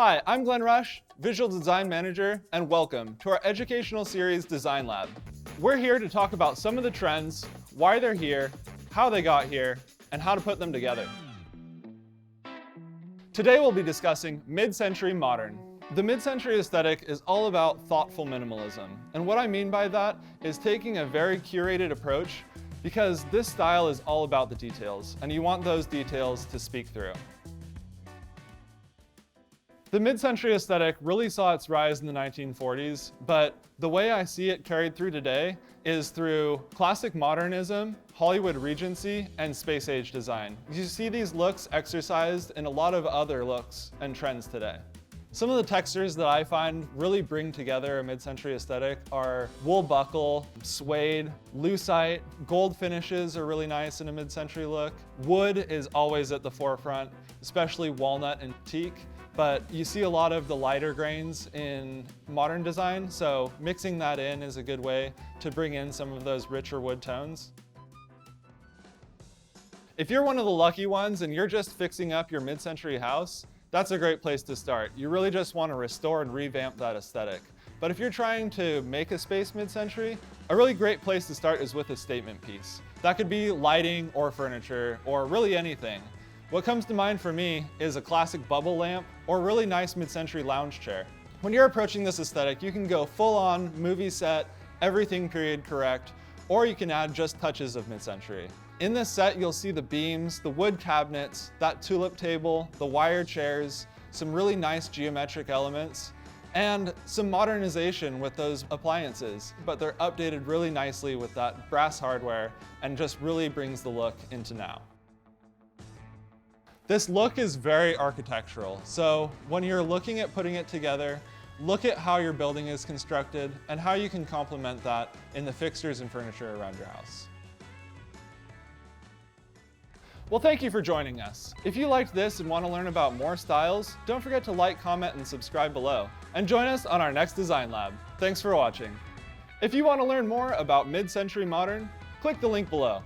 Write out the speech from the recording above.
Hi, I'm Glenn Rush, Visual Design Manager, and welcome to our educational series Design Lab. We're here to talk about some of the trends, why they're here, how they got here, and how to put them together. Today we'll be discussing mid-century modern. The mid-century aesthetic is all about thoughtful minimalism, and what I mean by that is taking a very curated approach because this style is all about the details, and you want those details to speak through. The mid-century aesthetic really saw its rise in the 1940s, but the way I see it carried through today is through classic modernism, Hollywood Regency, and space age design. You see these looks exercised in a lot of other looks and trends today. Some of the textures that I find really bring together a mid-century aesthetic are wool buckle, suede, lucite, gold finishes are really nice in a mid-century look. Wood is always at the forefront, especially walnut and teak. But you see a lot of the lighter grains in modern design, so mixing that in is a good way to bring in some of those richer wood tones. If you're one of the lucky ones and you're just fixing up your mid-century house, that's a great place to start. You really just want to restore and revamp that aesthetic. But if you're trying to make a space mid-century, a really great place to start is with a statement piece. That could be lighting or furniture or really anything. What comes to mind for me is a classic bubble lamp or a really nice mid-century lounge chair. When you're approaching this aesthetic, you can go full-on movie set, everything period correct, or you can add just touches of mid-century. In this set, you'll see the beams, the wood cabinets, that tulip table, the wire chairs, some really nice geometric elements, and some modernization with those appliances, but they're updated really nicely with that brass hardware and just really brings the look into now. This look is very architectural, so when you're looking at putting it together, look at how your building is constructed and how you can complement that in the fixtures and furniture around your house. Well, thank you for joining us. If you liked this and want to learn about more styles, don't forget to like, comment, and subscribe below. And join us on our next Design Lab. Thanks for watching. If you want to learn more about mid-century modern, click the link below.